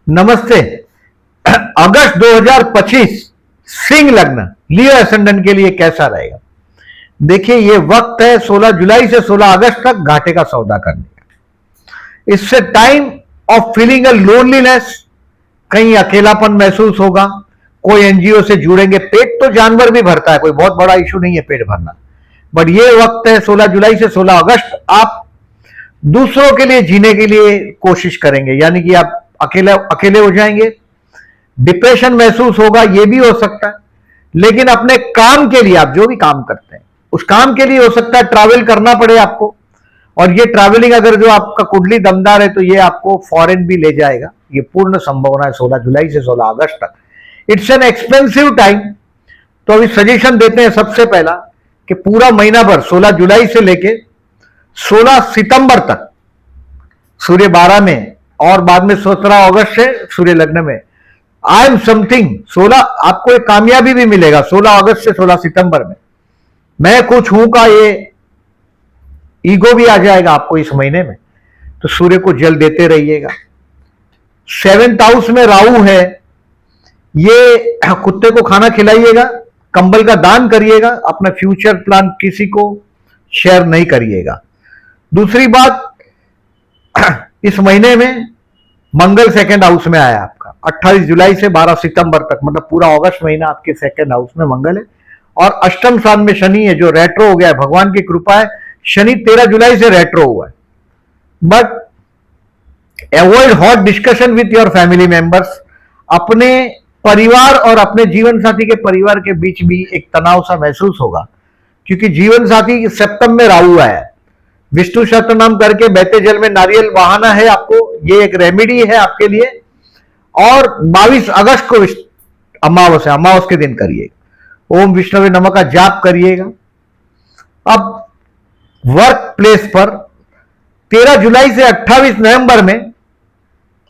नमस्ते। अगस्त 2025 सिंह लग्न लियो एसेंडेंट के लिए कैसा रहेगा? देखिए, ये वक्त है 16 जुलाई से 16 अगस्त तक घाटे का सौदा करने का। इससे time of feeling a loneliness, कहीं अकेलापन महसूस होगा। कोई एनजीओ से जुड़ेंगे। पेट तो जानवर भी भरता है, कोई बहुत बड़ा इशू नहीं है पेट भरना, बट ये वक्त है 16 जुलाई से 16 अगस्त आप दूसरों के लिए जीने के लिए कोशिश करेंगे, यानी कि आप अकेले अकेले हो जाएंगे। डिप्रेशन महसूस होगा, यह भी हो सकता है। लेकिन अपने काम के लिए, आप जो भी काम करते हैं उस काम के लिए हो सकता है ट्रैवल करना पड़े आपको। और ये ट्रैवलिंग अगर जो आपका कुंडली दमदार है तो ये आपको फॉरेन भी ले जाएगा, ये पूर्ण संभावना है 16 जुलाई से 16 अगस्त तक। It's an expensive time. तो अभी सजेशन देते हैं सबसे पहला कि पूरा महीना भर 16 जुलाई से लेके 16 सितंबर तक सूर्य 12 में और बाद में 17 अगस्त से सूर्य लग्न में। आई एम समथिंग 16 आपको एक कामयाबी भी मिलेगा 16 अगस्त से 16 सितंबर में। मैं कुछ हूं का ये ईगो भी आ जाएगा आपको इस महीने में। तो सूर्य को जल देते रहिएगा। 7th हाउस में राहु है, ये कुत्ते को खाना खिलाइएगा, कंबल का दान करिएगा, अपना फ्यूचर प्लान किसी को शेयर नहीं करिएगा। दूसरी बात, इस महीने में मंगल 2nd हाउस में आया आपका 28 जुलाई से 12 सितंबर तक, मतलब पूरा अगस्त महीना आपके 2nd हाउस में मंगल है। और अष्टम स्थान में शनि है जो रेट्रो हो गया है। भगवान की कृपा है, शनि 13 जुलाई से रेट्रो हुआ है। But avoid hot discussion with your family members. अपने परिवार और अपने जीवन साथी के परिवार के बीच भी एक तनाव सा महसूस होगा, क्योंकि जीवन साथी सप्तम में राहु आया है। विष्णु सहस्त्रनाम करके बहते जल में नारियल बहाना है आपको, ये एक रेमेडी है आपके लिए। और 22 अगस्त को अमावस है, अमावस के दिन करिएगा। ओम विष्णुवे नमः का जाप करिएगा। अब वर्क प्लेस पर 13 जुलाई से 28 नवंबर में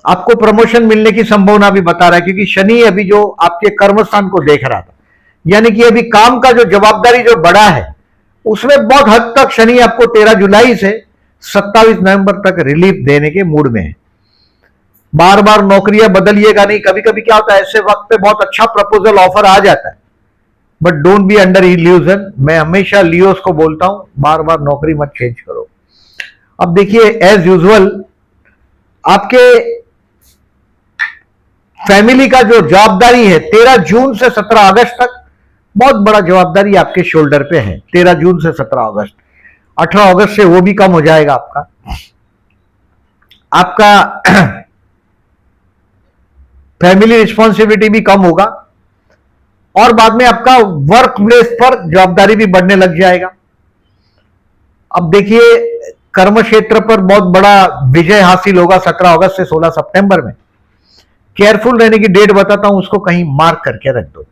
आपको प्रमोशन मिलने की संभावना भी बता रहा है, क्योंकि शनि अभी जो आपके कर्म स्थान को देख रहा था, यानी कि अभी काम का जो जवाबदारी जो बड़ा है उसमें बहुत हद तक शनि आपको 13 जुलाई से 27 नवंबर तक रिलीफ देने के मूड में है। बार बार नौकरियां बदलिएगा नहीं। कभी कभी क्या होता है, ऐसे वक्त पे बहुत अच्छा प्रपोजल ऑफर आ जाता है, but don't be under illusion. मैं हमेशा लियोस को बोलता हूं, बार बार नौकरी मत चेंज करो। अब देखिए, एज यूजुअल आपके फैमिली का जो जवाबदारी है 13 जून से 17 अगस्त तक, बहुत बड़ा जवाबदारी आपके शोल्डर पे है। 13 जून से 17 अगस्त, 18 अगस्त से वो भी कम हो जाएगा आपका फैमिली रिस्पॉन्सिबिलिटी भी कम होगा। और बाद में आपका वर्क प्लेस पर जवाबदारी भी बढ़ने लग जाएगा। अब देखिए, कर्म क्षेत्र पर बहुत बड़ा विजय हासिल होगा 17 अगस्त से 16 सितंबर में। केयरफुल रहने की डेट बताता हूं, उसको कहीं मार्क करके रख दो।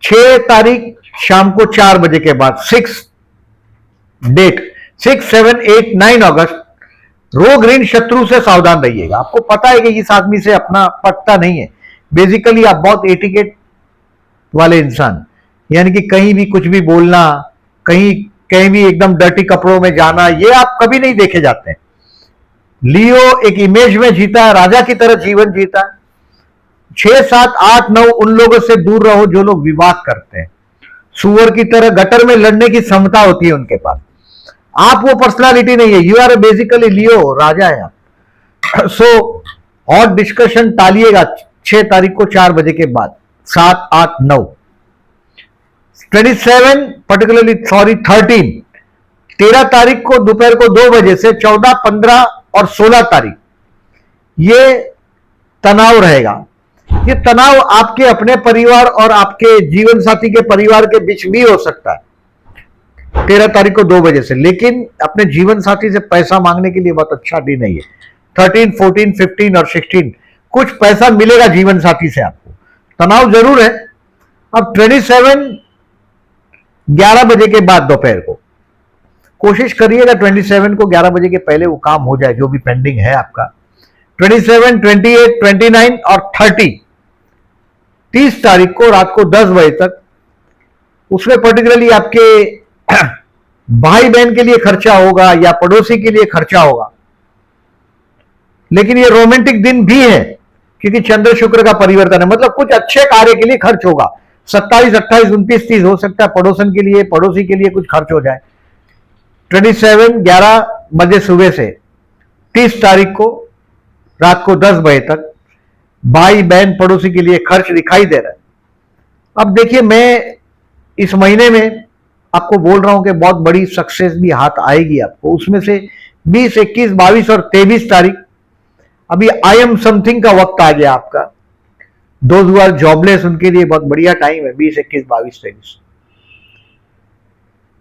6 तारीख शाम को 4 बजे के बाद 6 डेट 6, 7, 8, 9 अगस्त रोग ऋण शत्रु से सावधान रहिएगा। आपको पता है कि इस आदमी से अपना पटता नहीं है। बेसिकली आप बहुत एटिकेट वाले इंसान, यानी कि कहीं भी कुछ भी बोलना, कहीं कहीं भी एकदम डर्टी कपड़ों में जाना, ये आप कभी नहीं देखे जाते हैं। लियो एक इमेज में जीता है, राजा की तरह जीवन जीता है। 6, 7, 8, 9 उन लोगों से दूर रहो जो लोग विवाद करते हैं। सुअर की तरह गटर में लड़ने की क्षमता होती है उनके पास। आप वो पर्सनालिटी नहीं है। यू आर बेसिकली लियो, राजा है आप। सो हॉट डिस्कशन टालिएगा 6 तारीख को 4 बजे के बाद। 7, 8, 9, 27 पर्टिकुलरली 13 तारीख को दोपहर को 2 बजे से 14, 15 और 16 तारीख ये तनाव रहेगा। ये तनाव आपके अपने परिवार और आपके जीवन साथी के परिवार के बीच भी हो सकता है 13 तारीख को 2 बजे से। लेकिन अपने जीवन साथी से पैसा मांगने के लिए बहुत अच्छा दिन नहीं है। 13, 14, 15 और 16 कुछ पैसा मिलेगा जीवन साथी से आपको, तनाव जरूर है। अब 27 11 बजे के बाद दोपहर को कोशिश करिएगा 27 को 11 बजे के पहले वो काम हो जाए जो भी पेंडिंग है आपका। 27, 28, 29 और 30 तारीख को रात को 10 बजे तक, उसमें पर्टिकुलरली आपके भाई बहन के लिए खर्चा होगा या पड़ोसी के लिए खर्चा होगा। लेकिन ये रोमांटिक दिन भी है, क्योंकि चंद्र शुक्र का परिवर्तन है, मतलब कुछ अच्छे कार्य के लिए खर्च होगा। 27, 28, 29, 30 हो सकता है पड़ोसन के लिए, पड़ोसी के लिए कुछ खर्च हो जाए। 27 11 बजे सुबह से 30 तारीख को रात को 10 बजे तक भाई बहन पड़ोसी के लिए खर्च दिखाई दे रहा है। अब देखिए, मैं इस महीने में आपको बोल रहा हूं कि बहुत बड़ी सक्सेस भी हाथ आएगी आपको। उसमें से 20, 21, 22 और 23 तारीख अभी आई एम समथिंग का वक्त आ गया आपका। 2 जॉबलेस उनके लिए बहुत बढ़िया टाइम है। 20, 21, 22, 23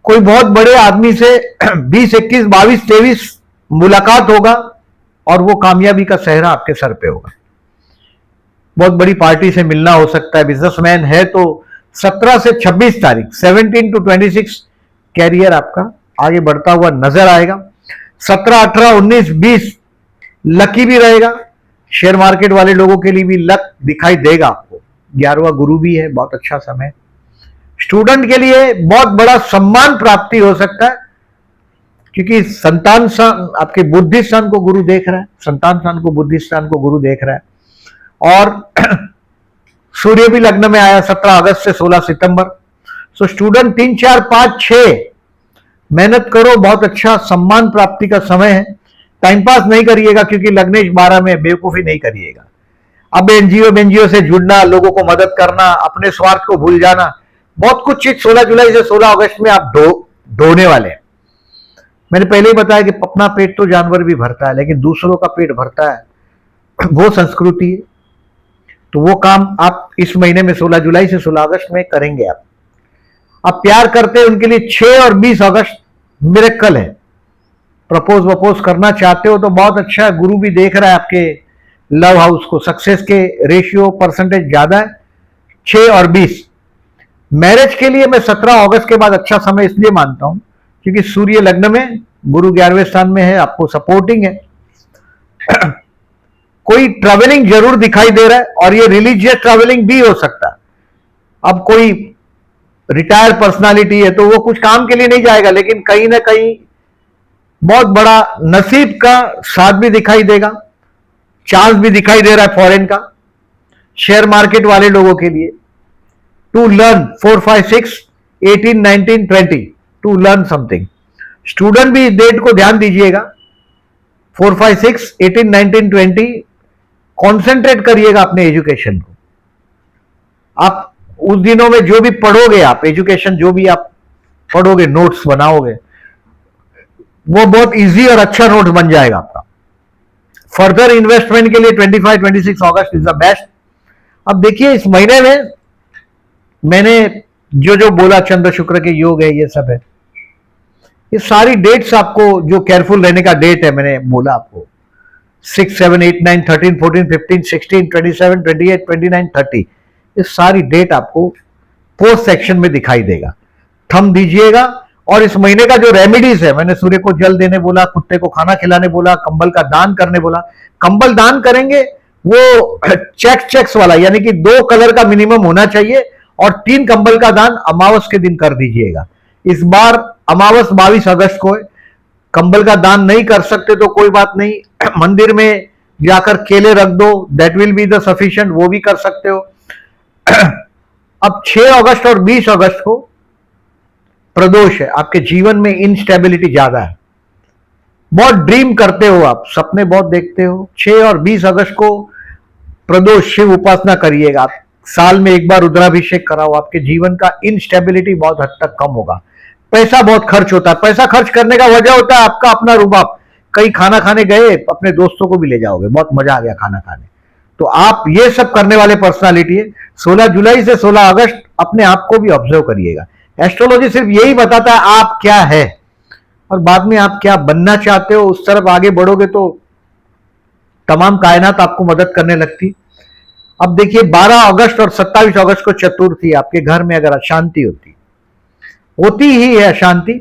कोई बहुत बड़े आदमी से 20, 21, 22, 23 मुलाकात होगा और वो कामयाबी का सेहरा आपके सर पे होगा। बहुत बड़ी पार्टी से मिलना हो सकता है। बिजनेसमैन है तो 17 से 26 तारीख 17 to 26 कैरियर आपका आगे बढ़ता हुआ नजर आएगा। 17, 18, 19, 20 लकी भी रहेगा। शेयर मार्केट वाले लोगों के लिए भी लक दिखाई देगा आपको। 11वां गुरु भी है, बहुत अच्छा समय। स्टूडेंट के लिए बहुत बड़ा सम्मान प्राप्ति हो सकता है, क्योंकि संतान स्थान आपके बुद्धि स्थान को गुरु देख रहा है, संतान स्थान को बुद्धि स्थान को गुरु देख रहा है। और सूर्य भी लग्न में आया 17 अगस्त से 16 सितंबर। सो स्टूडेंट 3, 4, 5, 6 मेहनत करो, बहुत अच्छा सम्मान प्राप्ति का समय है। टाइम पास नहीं करिएगा, क्योंकि लग्नेश 12 में बेवकूफी नहीं करिएगा। अब एनजीओ से जुड़ना, लोगों को मदद करना, अपने स्वार्थ को भूल जाना, बहुत कुछ चीज 16 जुलाई से 16 अगस्त में आप ढोने वाले हैं। मैंने पहले ही बताया कि अपना पेट तो जानवर भी भरता है, लेकिन दूसरों का पेट भरता है, वो संस्कृति है। तो वो काम आप इस महीने में 16 जुलाई से 16 अगस्त में करेंगे। आप प्यार करते हैं उनके लिए 6 और 20 अगस्त मिरेकल है। प्रपोज वपोज करना चाहते हो तो बहुत अच्छा है। गुरु भी देख रहा है आपके लव हाउस को, सक्सेस के रेशियो परसेंटेज ज्यादा है 6 और 20। मैरिज के लिए मैं 17 अगस्त के बाद अच्छा समय इसलिए मानता हूं क्योंकि सूर्य लग्न में, गुरु 11वें स्थान में है, आपको सपोर्टिंग है। कोई ट्रैवलिंग जरूर दिखाई दे रहा है, और ये रिलीजियस ट्रैवलिंग भी हो सकता है। अब कोई रिटायर्ड पर्सनालिटी है तो वो कुछ काम के लिए नहीं जाएगा, लेकिन कहीं ना कहीं बहुत बड़ा नसीब का साथ भी दिखाई देगा, चांस भी दिखाई दे रहा है फॉरेन का। शेयर मार्केट वाले लोगों के लिए to learn 4, 5, 6, 18, 19, 20 to learn something. Student भी इस डेट को ध्यान दीजिएगा। 4, 5, 6, 18, 19, 20 कॉन्सेंट्रेट करिएगा अपने एजुकेशन को। आप उस दिनों में जो भी पढ़ोगे, आप एजुकेशन जो भी आप पढ़ोगे, नोट्स बनाओगे, वो बहुत इजी और अच्छा नोट्स बन जाएगा आपका। फर्दर इन्वेस्टमेंट के लिए 25, 26 अगस्त इज द बेस्ट। अब देखिए, इस महीने में मैंने जो जो बोला, चंद्र शुक्र के योग है, ये सब है। ये सारी डेट्स आपको जो केयरफुल रहने का डेट है, मैंने बोला आपको 6, 7, 8, 9, 13, 14, 15, 16, 27, 28, 29, 30। ये सारी डेट आपको पोस्ट सेक्शन में दिखाई देगा। थंब दीजिएगा। और इस महीने का जो रेमेडीज है, मैंने सूर्य को जल देने बोला, कुत्ते को खाना खिलाने बोला, कंबल का दान करने बोला। कंबल दान करेंगे वो चेक्स वाला, यानी कि 2 कलर का मिनिमम होना चाहिए, और 3 कंबल का दान अमावस के दिन कर दीजिएगा। इस बार अमावस 22 अगस्त को है। कंबल का दान नहीं कर सकते तो कोई बात नहीं, मंदिर में जाकर केले रख दो, that will be the sufficient, वो भी कर सकते हो। अब 6 अगस्त और 20 अगस्त को प्रदोष है। आपके जीवन में इनस्टेबिलिटी ज्यादा है, बहुत ड्रीम करते हो आप, सपने बहुत देखते हो। 6 और 20 अगस्त को प्रदोष, शिव उपासना करिएगा। आप साल में एक बार रुद्राभिषेक कराओ, आपके जीवन का इनस्टेबिलिटी बहुत हद तक कम होगा। पैसा बहुत खर्च होता है, पैसा खर्च करने का वजह होता है आपका अपना रुबाब। कहीं खाना खाने गए, अपने दोस्तों को भी ले जाओगे, बहुत मजा आ गया खाना खाने, तो आप ये सब करने वाले पर्सनालिटी है। 16 जुलाई से 16 अगस्त अपने आप को भी ऑब्जर्व करिएगा। एस्ट्रोलॉजी सिर्फ यही बताता है आप क्या है, और बाद में आप क्या बनना चाहते हो, उस तरफ आगे बढ़ोगे तो तमाम कायनात आपको मदद करने लगती। अब देखिए, 12 अगस्त और 27 अगस्त को चतुर्थी, आपके घर में अगर अशांति होती ही है अशांति,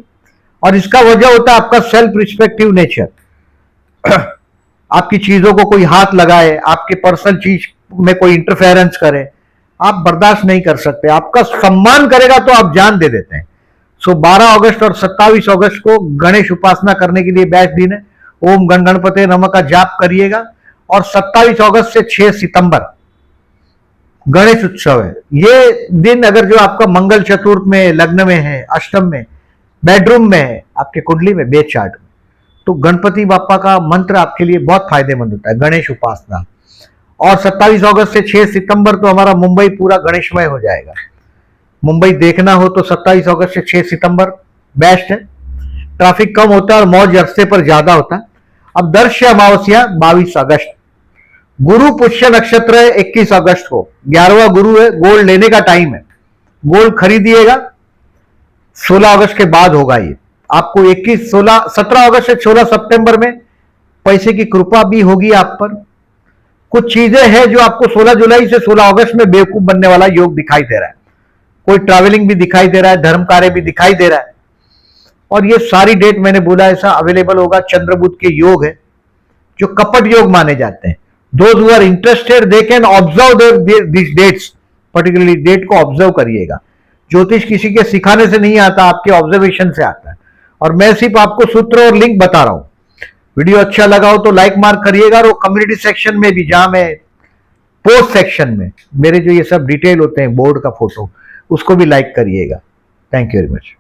और इसका वजह होता है आपका सेल्फ रिस्पेक्टिव नेचर। आपकी चीजों को कोई हाथ लगाए, आपके पर्सनल चीज में कोई इंटरफेरेंस करे, आप बर्दाश्त नहीं कर सकते। आपका सम्मान करेगा तो आप जान दे देते हैं। सो 12 अगस्त और 27 अगस्त को गणेश उपासना करने के लिए बेस्ट दिन है। ओम गण गणपते नमः का जाप करिएगा, और 27 अगस्त से 6 सितंबर गणेश उत्सव है। ये दिन अगर जो आपका मंगल चतुर्थ में, लग्न में है, अष्टम में, बेडरूम में है, आपके कुंडली में, बेद चार्ट में, तो गणपति बापा का मंत्र आपके लिए बहुत फायदेमंद होता है, गणेश उपासना। और 27 अगस्त से 6 सितंबर तो हमारा मुंबई पूरा गणेशमय हो जाएगा। मुंबई देखना हो तो 27 अगस्त से 6 सितंबर बेस्ट है। ट्रैफिक कम होता है और मौज रस्ते पर ज्यादा होता है। अब दर्श अमावस्या 22 अगस्त, गुरु पुष्य नक्षत्र है 21 अगस्त को, 11वां गुरु है, गोल्ड लेने का टाइम है, गोल्ड खरीदिएगा। 16 अगस्त के बाद होगा ये आपको, 17 अगस्त से 16 सितंबर में पैसे की कृपा भी होगी आप पर। कुछ चीजें हैं जो आपको 16 जुलाई से 16 अगस्त में बेवकूफ बनने वाला योग दिखाई दे रहा है। कोई ट्रैवलिंग भी दिखाई दे रहा है, धर्म कार्य भी दिखाई दे रहा है। और ये सारी डेट मैंने बोला ऐसा अवेलेबल होगा, चंद्रबुध के योग है जो कपट योग माने जाते हैं। Those who are interested, they can observe these dates, particularly date को ऑब्जर्व करिएगा। ज्योतिष किसी के सिखाने से नहीं आता, आपके ऑब्जर्वेशन से आता है, और मैं सिर्फ आपको सूत्र और लिंक बता रहा हूं। वीडियो अच्छा लगा हो तो लाइक मार्क करिएगा, और कम्युनिटी सेक्शन में भी, जहां मैं पोस्ट सेक्शन में मेरे जो ये सब डिटेल होते हैं, बोर्ड का फोटो, उसको भी लाइक करिएगा। Thank you very much.